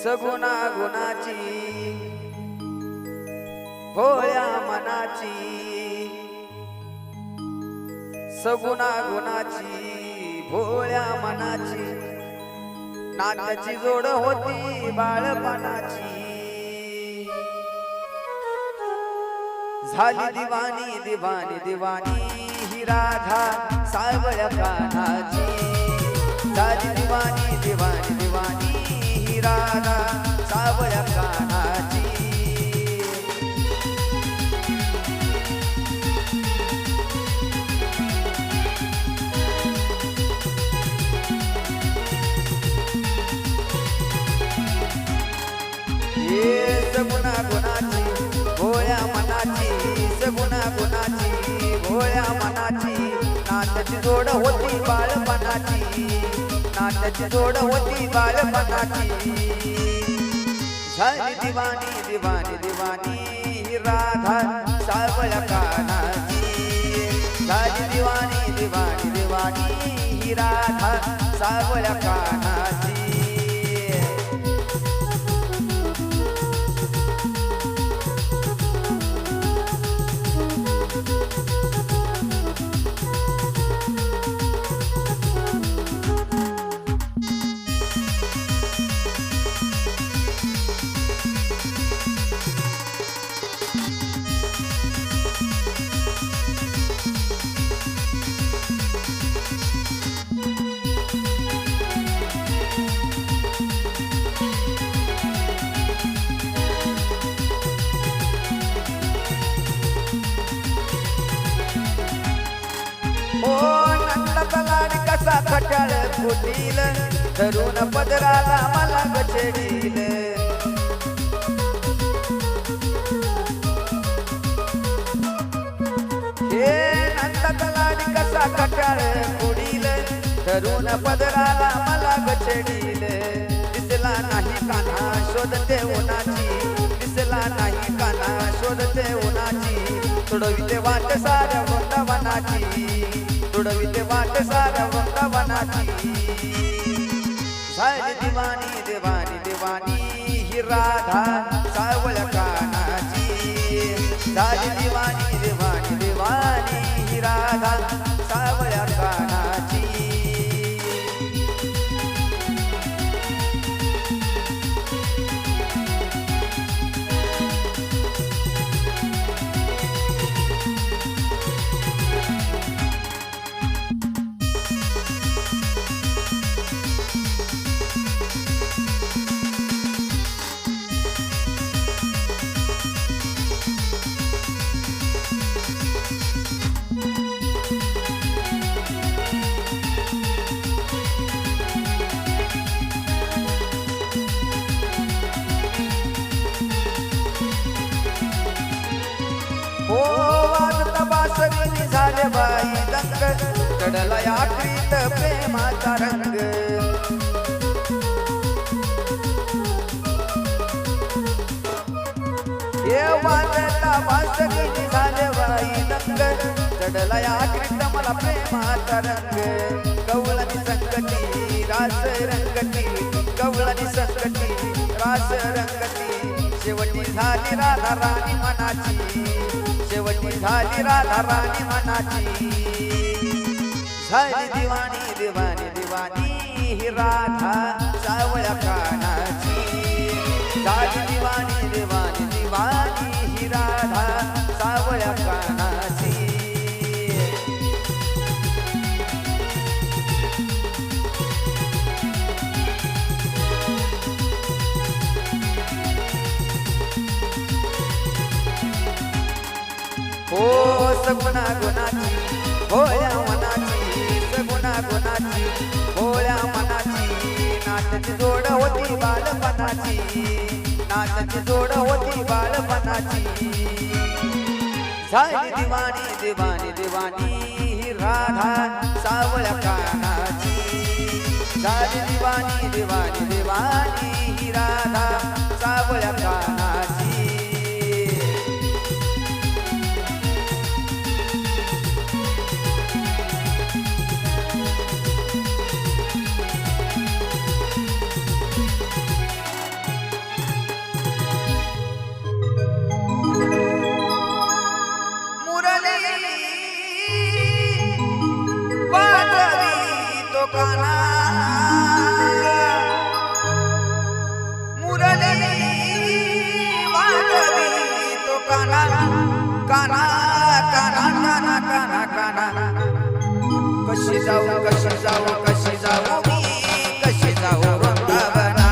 सगुणा गुणाची भोळ्या मनाची, सगुणा गुणाची भोळ्या मनाची, नात्याची जोड होती बाळपणाची। झाली दिवाणी दिवाणी दिवाणी ही राधा सावळ्या कान्हाची। झाली दिवाणी दिवाणी दिवाणी ही राधा सावळ्या कान्हाची। सगुणा गुणाची भोळ्या मनाची, सगुणा गुणाची भोळ्या मनाची, नात्याची जोड होती बाळपणाची, नात्याची जोड होती बाळपणाची। झाली दिवाणी दिवाणी दिवाणी ही राधा सावळ्या कान्हाची। झाली दिवाणी दिवाणी दिवाणी ही राधा सावळ्या कान्हाची। कसा खट्याळ फुटील धरून पदराला मला गचडील। हे नंदाचा लाडी कसा खट्याळ फुटील धरून पदराला मला गचडील। दिसला नाही कान्हा शोधते उन्हाची, दिसला नाही कान्हा शोधते उन्हाची। तुडविते वाट साऱ्या वृंदावनाची, तुडविते वाट साऱ्या वृंदावनाची। झाली दिवाणी दिवाणी दिवाणी ही राधा सावळ्या कान्हाची। झाली दिवाणी दिवाणी दिवाणी ही राधा सावळ्या कान्हाची। हो वाजता बासरीने झाले बाई दंग, चढला आखरीत प्रेमाचा रंग। हे वाजता बासरीने झाले बाई दंग, चढला आखरीत मला प्रेमाचा रंग। कवळणी संकटी रास रंगती, कवळणी संकटी रास रंगती। शेवटी झाली राधा राणी मनाची, शेवटी झाली राधा राणी मनाची। झाली दिवाणी दिवाणी दिवाणी ही राधा सावळ्या कान्हाची। झाली दिवाणी दिवाणी दिवाणी ही राधा सावळ्या कान्हाची। हो सगुणा गुणाची भोळ्या मनाची, सगुणा गुणाची भोळ्या मनाची। नात्याची जोड होती बाळपणाची, नात्याची जोड होती बाळपणाची। झाली दिवाणी दिवाणी दिवाणी ही राधा सावळ्या कान्हाची। झाली दिवाणी दिवाणी दिवाणी ही राधा सावळ्या कान्हाची। कशी जाऊ कशी जाऊ कशी जाऊ मी कशी जाऊ वृंदावना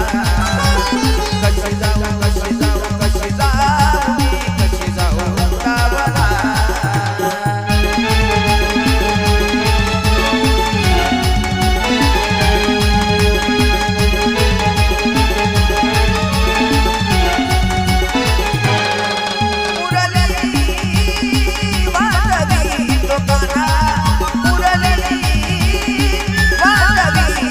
कशी जाऊ कशी जाऊ कशी जाऊ मी कशी जाऊ वृंदावना मुरली वाजवी तो काना मुरली वाजवी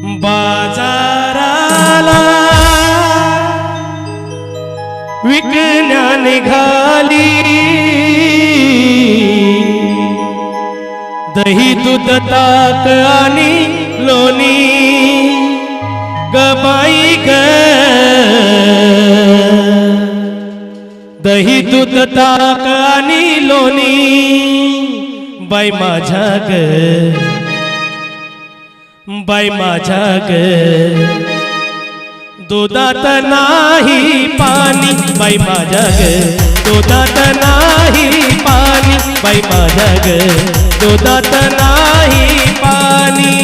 बाजाराला विकण्या निघाली दही दूध ताक आणि लोणी गबाई ग दही दूध ताक आणि लोणी बाई माझ्या ग बाई माझ्या ग दुधात नाही पाणी बाई माझ्या ग दुधात नाही पाणी बाई माझ्या ग दुधात नाही पाणी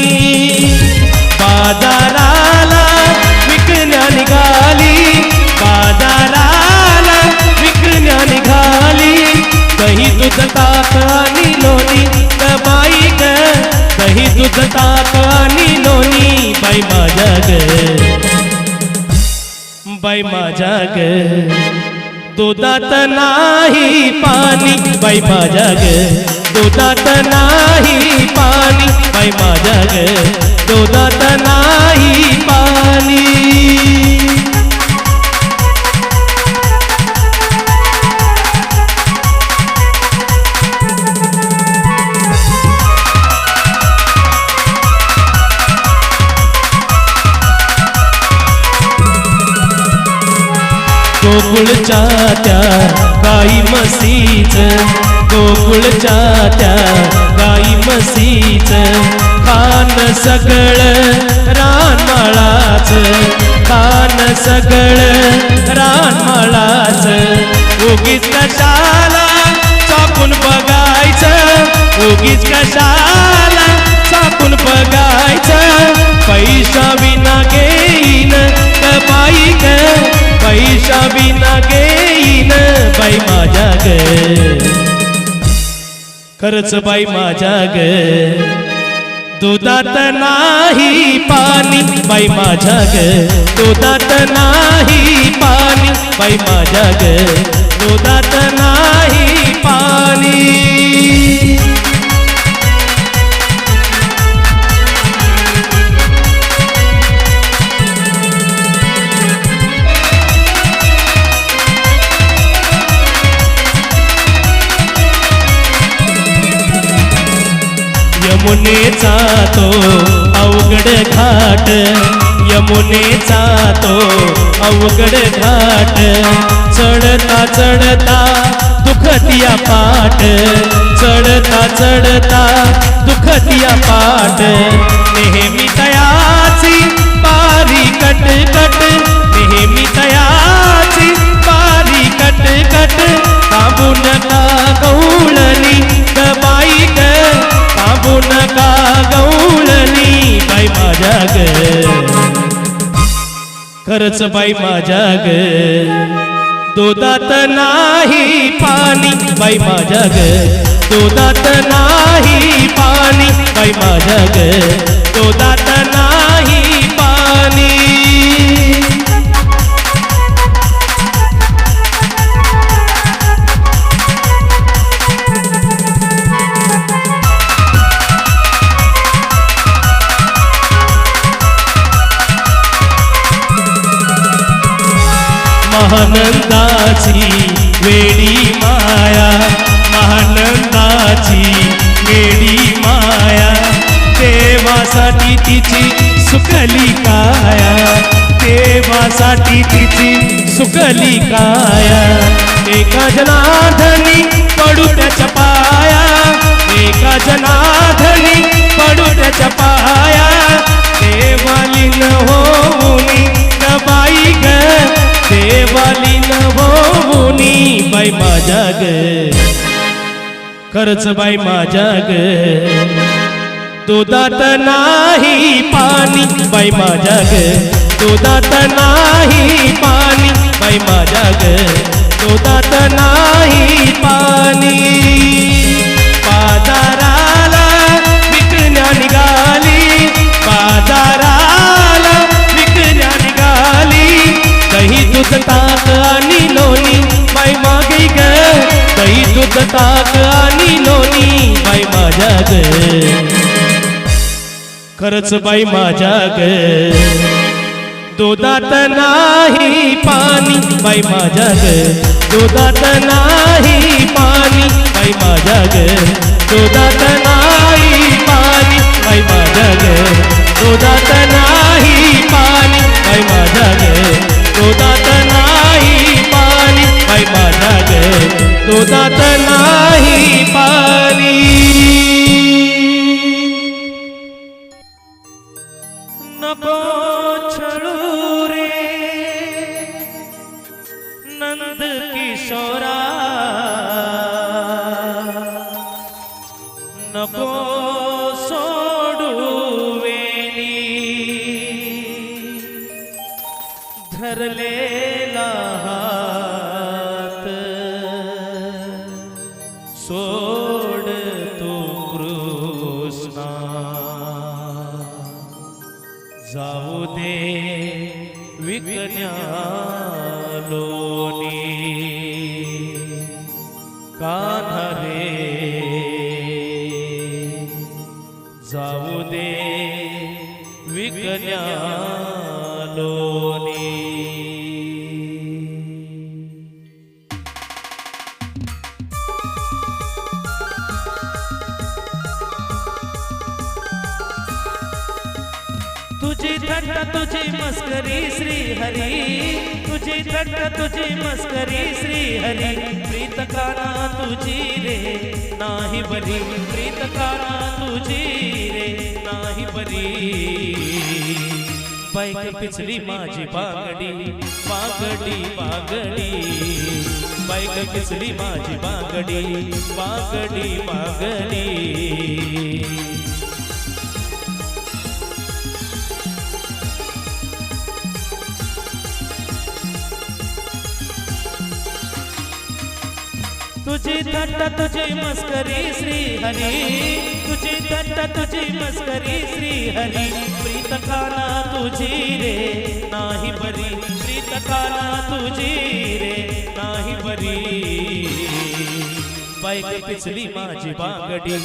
बाजाराला विकण्या निघाली बाजाराला विकण्या निघाली दही दूध ताक आणि लोणी बाई ग दही दूध ताक आणि लोणी बाई माझ्या ग बाई माझ्या ग दुधात नाही पाणी बाई माझ्या ग दुधात नाही पाणी बाई माझ्या ग दुधात नाही पाणी गोकुळच्या त्या गाई म्हशीच गोकुळच्या त्या गाई म्हशीच खान सगळं रानमाळाच खान सगळं रानमाळाच उगीच कशाला चाकून बघायचं उगीच कशाला चाकून बघायचं पैसा विना घेईन बाई ग पैसा बिना घेईन बाई माझ्या ग खरंच बाई माझ्या ग दुधात नाही पाणी बाई माझ्या ग दुधात नाही पाणी बाई माझ्या ग दुधात नाही पाणी यमुनेचा तो अवघड घाट यमुनेचा तो अवघड घाट चढता चढता दुखतिया पाट चढता चढता दुखतिया पाट नेहमी तयाची पारी कटकट नेहमी तयाची पारी कटकट थांबू नका गवळणी बाई ग थांबू नका गवळणी बाई माझ्या ग खरंच बाई माझ्या ग दुधात नाही पाणी बाई माझ्या ग दुधात नाही पाणी बाई माझ्या ग दुधात नाही पाणी महानंदाची वेडी माया महानंदाची वेडी माया देवासाठी तिची सुकली काया देवासाठी तिची सुकली काया एका जनार्दनी पडू त्याच्या पाया एका जनार्दनी पडू त्याच्या पाया देवाली न होऊनी बाई ग देवाली न होऊनी बाई माझ्या ग खरंच बाई माझ्या ग दुधात नाही पाणी बाई माझ्या ग दुधात नाही पाणी बाई माझ्या ग दुधात नाही पाणी बाजाराला विकण्या निघाली बाजाराला विकण्या निघाली दही दूध ताक आणि लोणी बाई मागे ग दही दूध ताक आणि लोणी बाई माझ्या ग खरंच बाई माझ्या ग दुधात नाही पाणी बाई माझ्या ग दुधात नाही पाणी बाई माझ्या ग दुधात नाही पाणी बाई माझ्या ग दुधात नाही पाणी बाई माझ्या ग दुधात नाही पाणी बाई माझ्या ग दुधात नाही पाणी नको छळू रे नंद किशोरा नको सोडू वेणी धरलेला हात सोड तू कृष्णा जाऊ दे विकन्या लोणी कान्हा रे जाऊ दे विकन्या लोणी तुझी थट्टा तुझी मस्करी श्री हरी तुझी थट्टा तुझी मस्करी श्री हरी प्रीत काना तुझी रे नाही बरी प्रीत काना तुझी रे नाही बरी बाईक पिचली माझी बागडी बागडी बागडी बाईक पिचली माझी बागडी बागडी बागडी तुझी थट्टा तुझी मस्करी श्री हरी तुझी थट्टा तुझी मस्करी श्री हरी प्रीत काना तुझी रे नाही बरी प्रीत काना तुझी रे नाही बरी बाईक पिचली माझी बागडी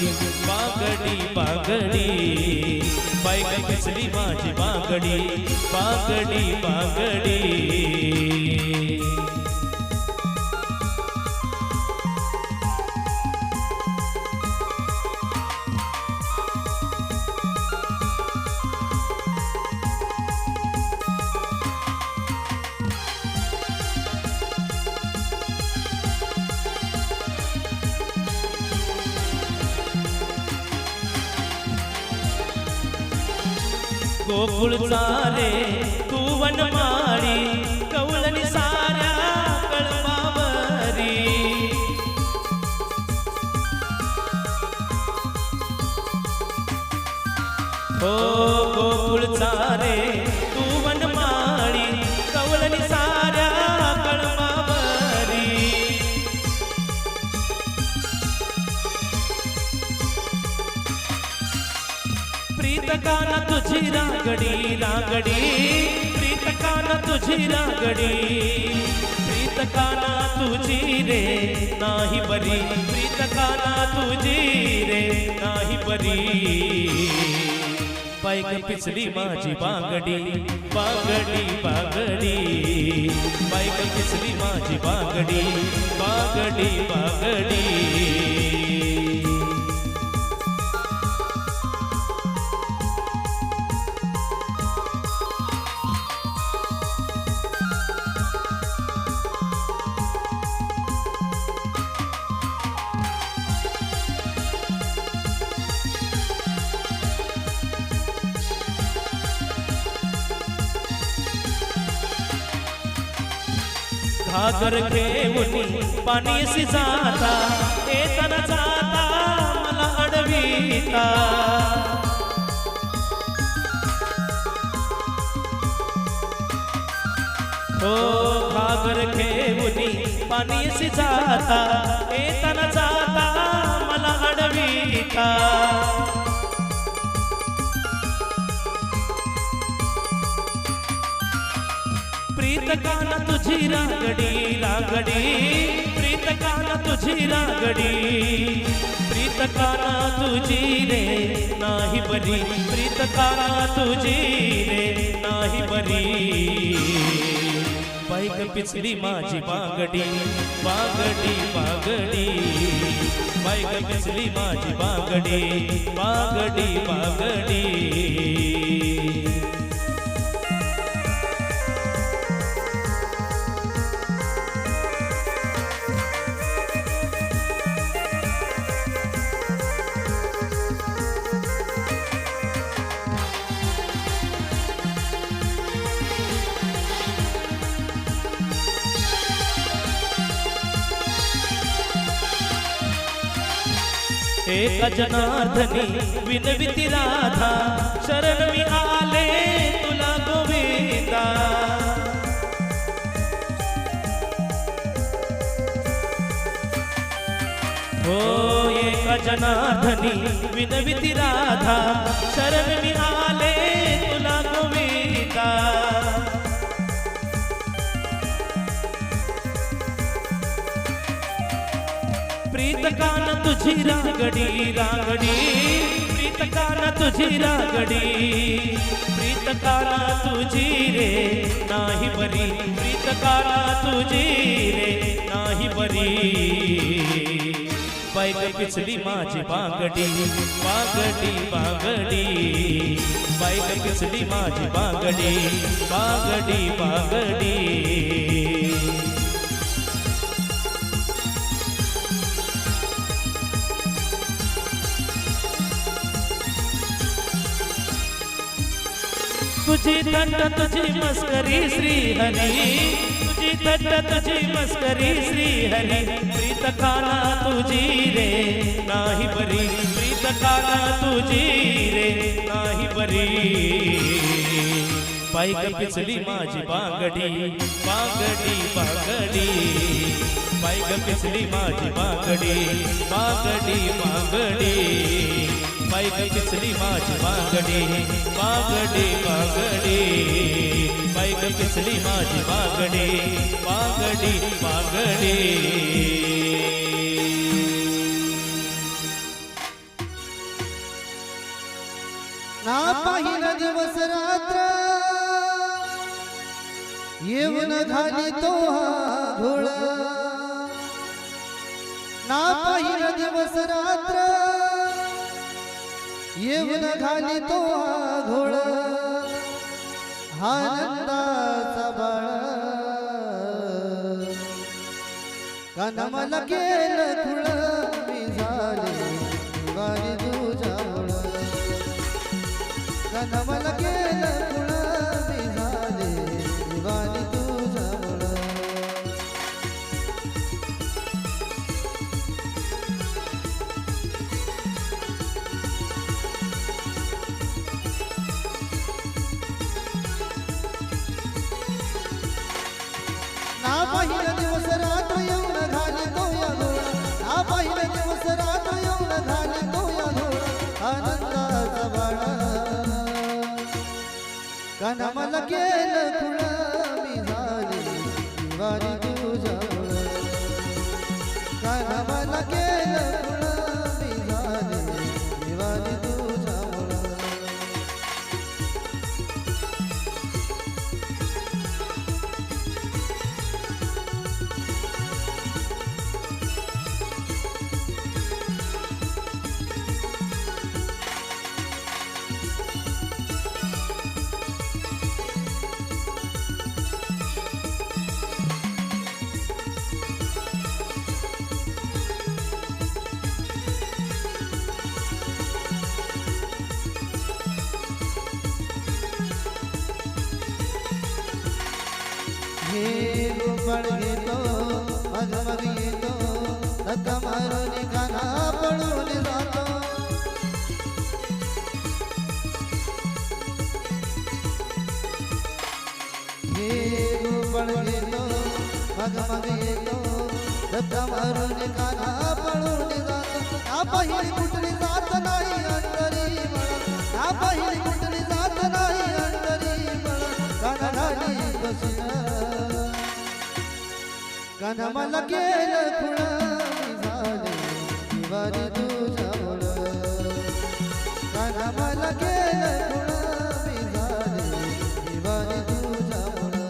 बागडी बागडी बाईक पिचली माझी बागडी बागडी बागडी गोकुळ चाले तू वनमाळी कौलनी साऱ्या कळपावरी हो गोकुळ चाले तू वनमाळी कौलनी साऱ्या कळपावरी प्रीत काना तुझी रागडी रागडी प्रीत काना तुझी रागडी प्रीत काना तुझी रे नाही बरी प्रीत काना तुझी रे नाही बरी बाईक पिचली माझी बागडी बागडी बागडी बाईक पिचली माझी बागडी बागडी बागडी घागर घेऊन पाणीसी जाता येताना जाता मला अडविता हो घागर घेऊन पाणीसी जाता येताना जाता मला अडविता प्रीत काना तुझी रागडी रागडी प्रीत काना तुझी रागडी प्रीत काना तुझी रे नाही बरी प्रीत काना तुझी रे नाही बरी बाईक पिचली माझी बागडी बागडी बागडी बाईक पिचली माझी बागडी बागडी बागडी एक जनार्दनी विनविती राधा शरण मी आले तुला गोविंदा हो एक जनार्दनी विनविती राधा शरण मी आले तुला गोविंदा प्रीत कान तुझी रागडी रागडी प्रीत कान तुझी रागडी प्रीत काना तुझी रे नाही बरी प्रीत काना तुझी रे नाही बरी बाईक पिचली माझी बागडी बागडी बागडी बाईक पिचली माझी बागडी बागडी बागडी तुझी थट्टा तुझी मस्करी श्री हरी तुझी थट्टा तुझी मस्करी श्री हरी प्रीत काना तुझी रे नाही बरी प्रीत काना तुझी रे नाही बरी बाईक पिचली माझी बागडी बागडी बागडी बाईक पिचली माझी बागडी बागडी बागडी बाईक पिचली माझी बागडी बागडी बागडी बाईक पिचली माझी बागडी बागडी बागडी ना पाहिला दिवस रात्र येऊन घाली तो हा धुळ ना पाहिला दिवस रात्र येऊन घाली तो हा घोळ आनंदाचा बाळ कानामाला केलं खुळ मी झाले दिवाळी तुझ्यामुळ कानामाला केलं खुळ मी झाले दिवाळी तुझ्यामुळ ना पहिला दिवस रात्र येऊन घाली तो या धोळ ना पहिला दिवस रात्र येऊन घाली तो या धोळ आनंदाचा बाळा कानामाला केलं खुळ मी झाले दिवाळी तुझ्यामुळ कानामाला केलं खुळ मी झाले दिवाळी तुझ्यामुळ हे गोपाळ घेतो मग येतो धक्का मारून काना पळून जातो हे गोपाळ घेतो मग येतो धक्का मारून काना पळून जातो ना पहिली कुठली जात नाही अंतरी म्हणा ना पहिली कुठली जात नाही अंतरी म्हणा काना झाली बसून कान्हा मला केलं खुण मी झाले दिवाळी तुझ्यामुळं कान्हा मला केलं खुण मी झाले दिवाळी तुझ्यामुळं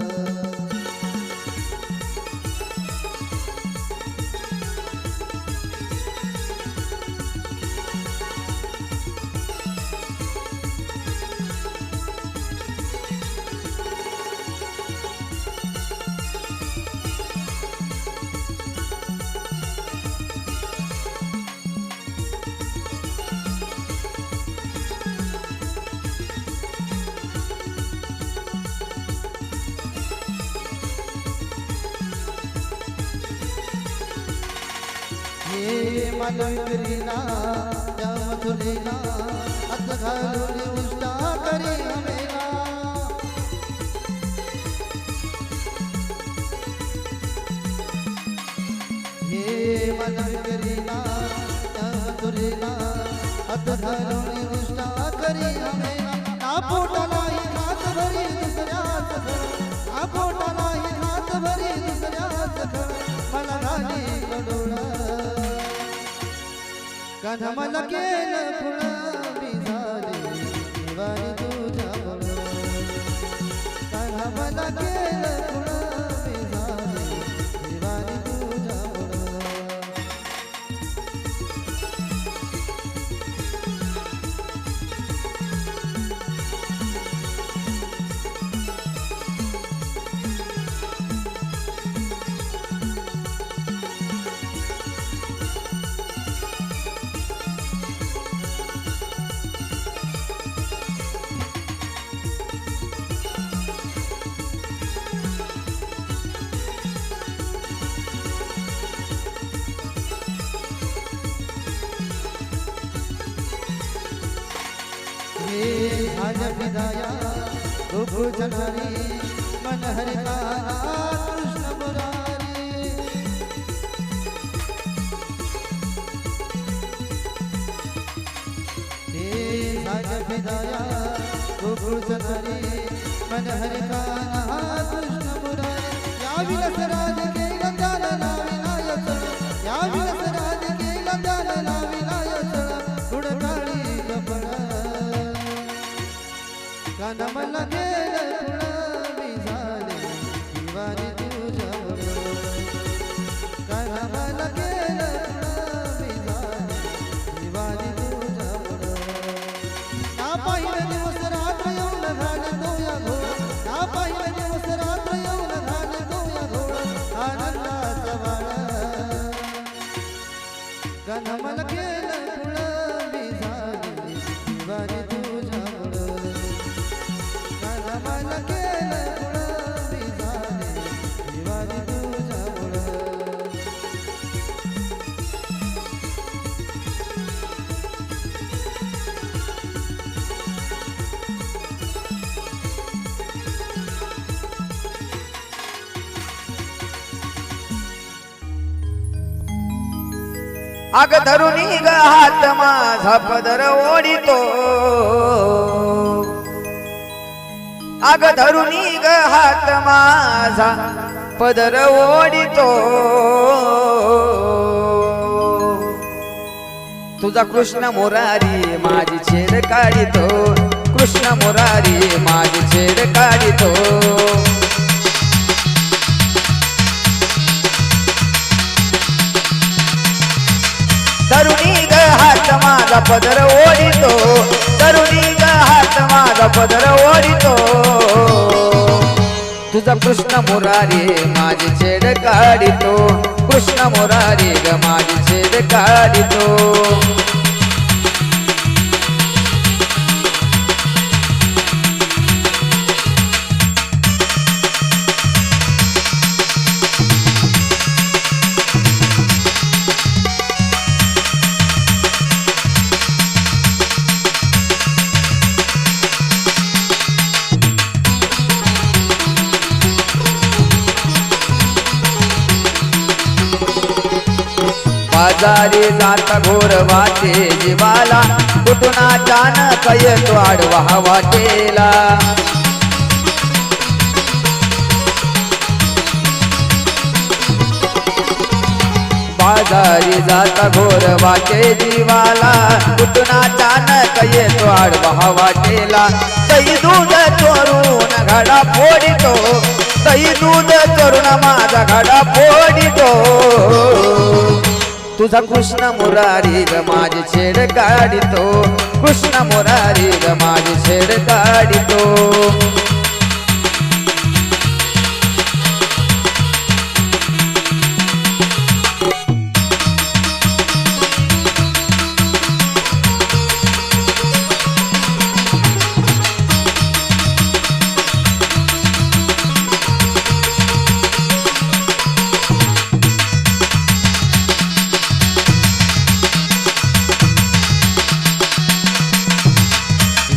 हे मालविकरीना त्या मथुरीना हात घालून उष्टा करी हमेला हे मालविकरीना त्या मथुरीना हात घालून उष्टा करी हमेला ना पोटालाही हात भरी दुसऱ्याच घर ना पोटालाही हात भरी दुसऱ्याच घर मला घाली कडोळा कान्हा मला केलं खुण मी झाले दिवाळी तुझ्यामुळं कान्हा मला केलं खुण मी झाले दिवाळी तुझ्यामुळं झाल्या विदाया गोकुळ चढारी मन हरी काना कृष्ण मुरारी हे झाल्या विदाया गोकुळ चढारी मन हरी काना कृष्ण मुरारी या विलास राधिके गंगाला लाविला यचळ या विलास राधिके गंगाला लाविला यचळ गुडकाळी कपडा कान्हा मला केलं खुण मी झाले दिवाळी तुझ्यामुळं कान्हा मला केलं खुण मी झाले दिवाळी तुझ्यामुळं ना पाहिलं दिवस रात्र येऊन घालतो या घोळ ना पाहिलं दिवस रात्र येऊन घालतो या घोळ आनंदाचा वाळा कान्हा मला केलं खुण मी झाले दिवाळी तुझ्यामुळं मला केलं खुण मी झाले दिवाळी तुझ्यामुळं अग धरुनी ग हात माझा पदर ओढितो अग धरुनी ग हात माझा पदर ओढितो तुझा कृष्ण मुरारी माझी छेड काढितो कृष्ण मुरारी माझी छेड काढितो तरुणी ग हात माझा पदर ओढितो तरुणी ग हात माझा पदर ओढितो तुझा कृष्ण मुरारी माझी छेड काढितो कृष्ण मुरारी ग माझी छेड काढितो बाजारी जाता घोर वाटे जीवाला कुठून अचानक येतो आडवा वाटेला आजारी जाता घोर वाटे जीवाला कुठून अचानक येतो आडवा वाटेला दही दूध चोरून घडा फोडितो दही दूध चोरून माझा घडा फोडितो तुझा कृष्ण मुरारी ग माझी छेड काढितो कृष्ण मुरारी ग माझी छेड काढितो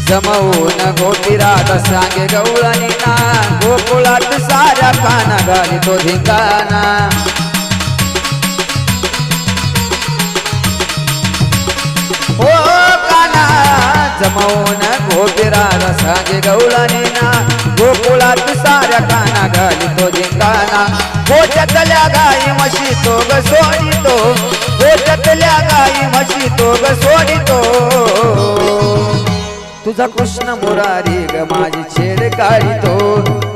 जमवून गोपीरात सांगे गवळणी ना गोकुळात साऱ्या काना घाली तो धिंगाणा हो काना जमवून गोपीरात सांगे गवळणी ना गोकुळात साऱ्या काना घाली तो धिंगाणा गोठ्यातल्या गाई म्हशी तो ग सोडितो गोठ्यातल्या गाई म्हशी तो ग सोडितो तुझा कृष्ण मुरारी ग माझी छेड काढितो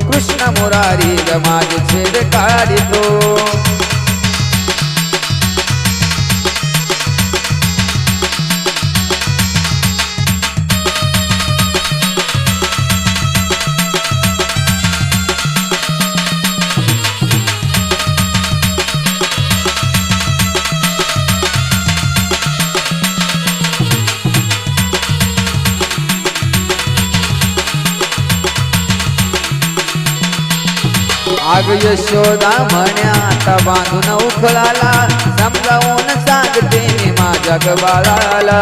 कृष्ण मुरारी ग माझी छेड काढितो आग यशोदा म्हण्या आता बांधून उखळाला समजावून सांगते मी माझ्या ग बाळाला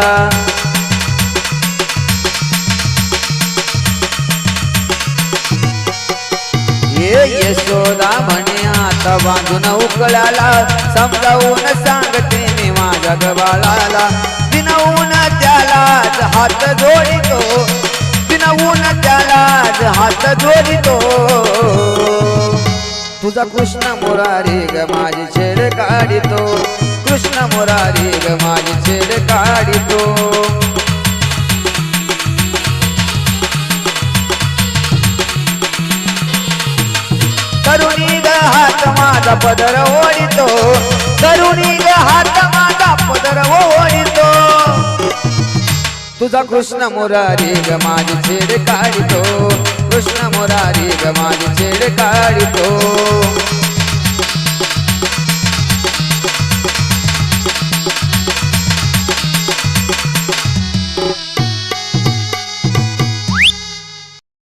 ये यशोदा म्हणे आता बांधून उखळाला समजावून सांगते मी माझ्या ग बाळाला दिनवून त्यालाच हात जोडितो दिनवून त्यालाच हात जोडितो तुझा कृष्ण मुरारी ग माझी छेड काढितो कृष्ण मुरारी ग माझी छेड काढितो करुणी ग हात माझा पदर ओढितो करुणी ग हात माझा पदर ओढितो तुझा कृष्ण मुरारी ग माझी छेड काढितो